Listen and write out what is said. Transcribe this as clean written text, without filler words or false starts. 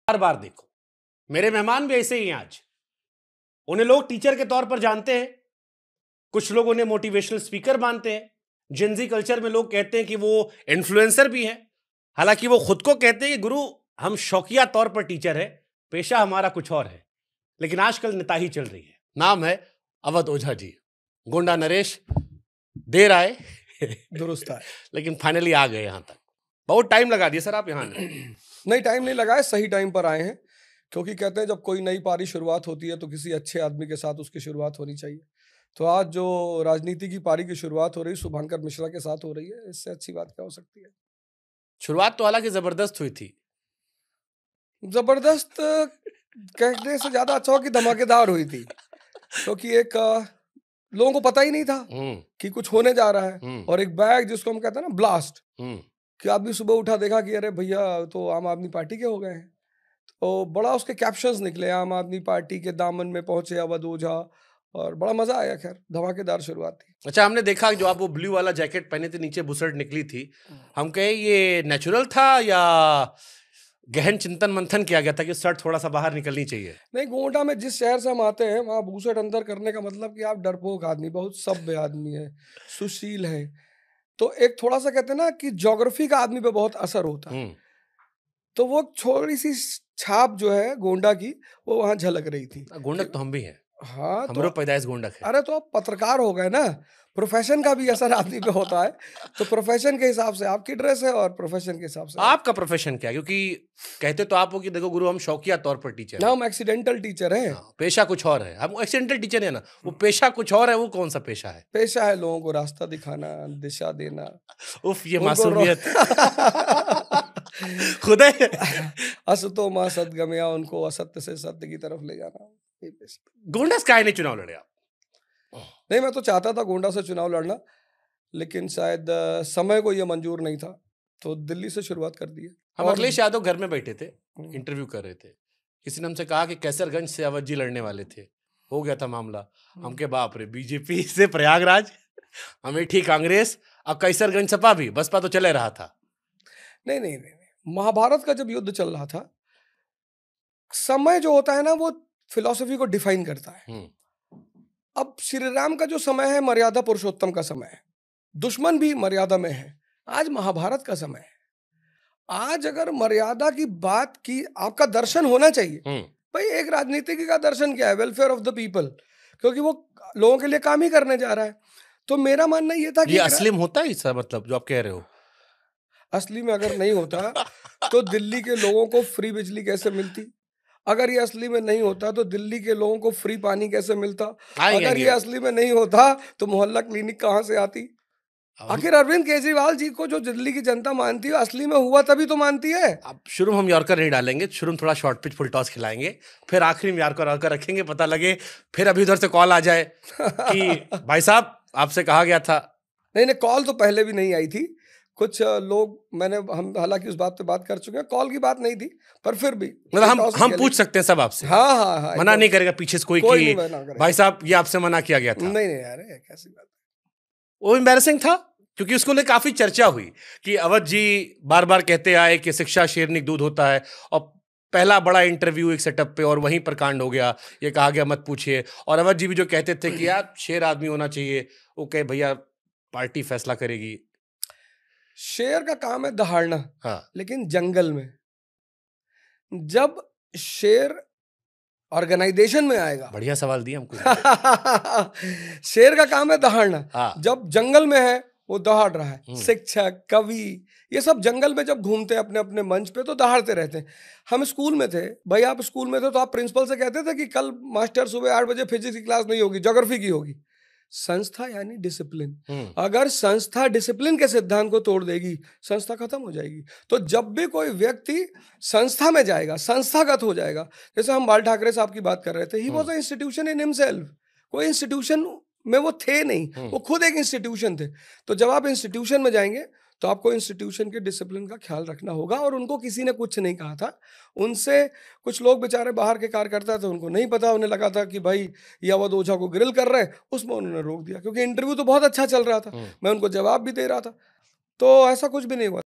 बार बार देखो, मेरे मेहमान भी ऐसे ही हैं। आज उन्हें लोग टीचर के तौर पर जानते हैं, कुछ लोग उन्हें मोटिवेशनल स्पीकर मानते हैं, जेनजी कल्चर में लोग कहते हैं कि वो इन्फ्लुएंसर भी हैं। हालांकि वो खुद को कहते हैं कि गुरु हम शौकिया तौर पर टीचर है, पेशा हमारा कुछ और है। लेकिन आजकल नेता ही चल रही है। नाम है अवध ओझा जी। गोंडा नरेश देर आए दुरुस्त आए, लेकिन फाइनली आ गए यहां तक। बहुत टाइम लगा दिया सर आप यहाँ नहीं टाइम नहीं लगाए, सही टाइम पर आए हैं। क्योंकि कहते हैं जब कोई नई पारी शुरुआत होती है तो किसी अच्छे आदमी के साथ उसकी शुरुआत होनी चाहिए। तो आज जो राजनीति की पारी की शुरुआत हो रही है शुभंकर मिश्रा के साथ हो रही है, इससे अच्छी बात क्या हो सकती है। शुरुआत तो हालांकि जबरदस्त हुई थी। जबरदस्त कहने से ज्यादा अच्छा हो कि धमाकेदार हुई थी। क्योंकि एक लोगों को पता ही नहीं था कि कुछ होने जा रहा है, और एक बैग जिसको हम कहते हैं ना ब्लास्ट, कि आदमी सुबह उठा देखा कि अरे भैया तो आम आदमी पार्टी के हो गए हैं। तो बड़ा उसके कैप्शंस निकले, आम आदमी पार्टी के दामन में पहुंचे अवध ओझा, और बड़ा मजा आया। खैर धमाकेदार शुरुआत थी। अच्छा, हमने देखा जो आप वो ब्लू वाला जैकेट पहने थे, नीचे बुसर्ट निकली थी। हम कहे ये नेचुरल था या गहन चिंतन मंथन किया गया था कि शर्ट थोड़ा सा बाहर निकलनी चाहिए? नहीं, गोंडा में जिस शहर से हम आते हैं वहाँ बुसर्ट अंदर करने का मतलब कि आप डरपोक आदमी, बहुत सभ्य आदमी है, सुशील है। तो एक थोड़ा सा कहते हैं ना कि ज्योग्राफी का आदमी पे बहुत असर होता है। तो वो थोड़ी सी छाप जो है गोंडा की वो वहां झलक रही थी। गोंडक तो हम भी हैं। हाँ, हमारा पैदाइश गोंडक है। अरे तो आप पत्रकार हो गए ना, प्रोफेशन का भी असर आदमी पे होता है। तो प्रोफेशन के हिसाब से आपकी ड्रेस है और प्रोफेशन के हिसाब से आपका प्रोफेशन क्या है? क्योंकि कहते तो आप हो कि देखो गुरु हम शौकिया तौर पर टीचर ना, हम एक्सीडेंटल टीचर हैं। पेशा कुछ और है। हम एक्सीडेंटल टीचर है ना, वो पेशा कुछ और है। वो कौन सा पेशा है? पेशा है लोगों को रास्ता दिखाना, दिशा देना। उफ, ये मासूमियत खुदा असतो मां सदगमया, उनको असत्य से सत्य की तरफ ले जाना। गोंडा से काहे नहीं चुनाव लड़े आप? नहीं, मैं तो चाहता था गोंडा से चुनाव लड़ना, लेकिन शायद समय को ये मंजूर नहीं था, तो दिल्ली से शुरुआत कर दी है। हम अखिलेश यादव घर में बैठे थे, इंटरव्यू कर रहे थे। किसी ने हमसे कहा कि कैसरगंज से अवध जी लड़ने वाले थे, हो गया था मामला। हम के बाप रे, बीजेपी से प्रयागराज, अमेठी कांग्रेस, अब कैसरगंज सपा भी, बसपा तो चले रहा था। नहीं नहीं नहीं, महाभारत का जब युद्ध चल रहा था, समय जो होता है ना वो फिलॉसफी को डिफाइन करता है। अब श्री राम का जो समय है मर्यादा पुरुषोत्तम का समय है, दुश्मन भी मर्यादा में है। आज महाभारत का समय है। आज अगर मर्यादा की बात की, आपका दर्शन होना चाहिए। भाई एक राजनीतिज्ञ का दर्शन क्या है? वेलफेयर ऑफ द पीपल, क्योंकि वो लोगों के लिए काम ही करने जा रहा है। तो मेरा मानना ये था कि ये असली में होता है इसका मतलब जो आप कह रहे हो? असली में अगर नहीं होता तो दिल्ली के लोगों को फ्री बिजली कैसे मिलती? अगर ये असली में नहीं होता तो दिल्ली के लोगों को फ्री पानी कैसे मिलता? अगर ये असली में नहीं होता तो मोहल्ला क्लिनिक कहाँ से आती? आखिर अरविंद केजरीवाल जी को जो दिल्ली की जनता मानती है, असली में हुआ तभी तो मानती है। अब शुरू हम यॉर्कर नहीं डालेंगे, शुरू में थोड़ा शॉर्ट पिच फुल टॉस खिलाएंगे, फिर आखिरी में यॉर्कर रखेंगे, पता लगे फिर अभी उधर से कॉल आ जाए कि भाई साहब आपसे कहा गया था। नहीं, कॉल तो पहले भी नहीं आई थी। कुछ लोग, हम हालांकि उस बात पे बात कर चुके हैं, कॉल की बात नहीं थी, पर फिर भी मतलब हम पूछ सकते हैं सब आपसे। हाँ, मना नहीं करेगा पीछे से कोई कि भाई साहब ये आपसे मना किया गया था? नहीं यार, कैसी बात। वो एम्बैरेसिंग था क्योंकि उसको लेकर काफी चर्चा हुई कि अवध जी बार बार कहते आए कि शिक्षा शेरनी दूध होता है, और पहला बड़ा इंटरव्यू एक सेटअप पे और वहीं पर कांड हो गया। ये कहा गया मत पूछिए, और अवध जी भी जो कहते थे कि यार शेर आदमी होना चाहिए, वो कहे भैया पार्टी फैसला करेगी। शेर का काम है दहाड़ना, हाँ, लेकिन जंगल में जब शेर ऑर्गेनाइजेशन में आएगा। बढ़िया सवाल दिया हमको। शेर का काम है दहाड़ना। हाँ। जब जंगल में है वो दहाड़ रहा है। शिक्षक, कवि, ये सब जंगल में जब घूमते हैं अपने अपने मंच पे तो दहाड़ते रहते हैं। हम स्कूल में थे, भाई आप स्कूल में थे तो आप प्रिंसिपल से कहते थे कि कल मास्टर सुबह 8 बजे फिजिक्स की क्लास नहीं होगी, ज्योग्राफी की होगी। संस्था यानी डिसिप्लिन। अगर संस्था डिसिप्लिन के सिद्धांत को तोड़ देगी, संस्था खत्म हो जाएगी। तो जब भी कोई व्यक्ति संस्था में जाएगा, संस्थागत हो जाएगा, जैसे हम बाल ठाकरे साहब की बात कर रहे थे, he was a institution in himself. कोई इंस्टीट्यूशन में वो थे नहीं, वो खुद एक इंस्टीट्यूशन थे। तो जब आप इंस्टीट्यूशन में जाएंगे तो आपको इंस्टीट्यूशन के डिसिप्लिन का ख्याल रखना होगा। और उनको किसी ने कुछ नहीं कहा था। उनसे कुछ लोग बेचारे बाहर के कार्यकर्ता थे, उनको नहीं पता, उन्हें लगा था कि भाई ये अवध ओझा को ग्रिल कर रहे हैं, उसमें उन्होंने रोक दिया, क्योंकि इंटरव्यू तो बहुत अच्छा चल रहा था, मैं उनको जवाब भी दे रहा था। तो ऐसा कुछ भी नहीं हुआ।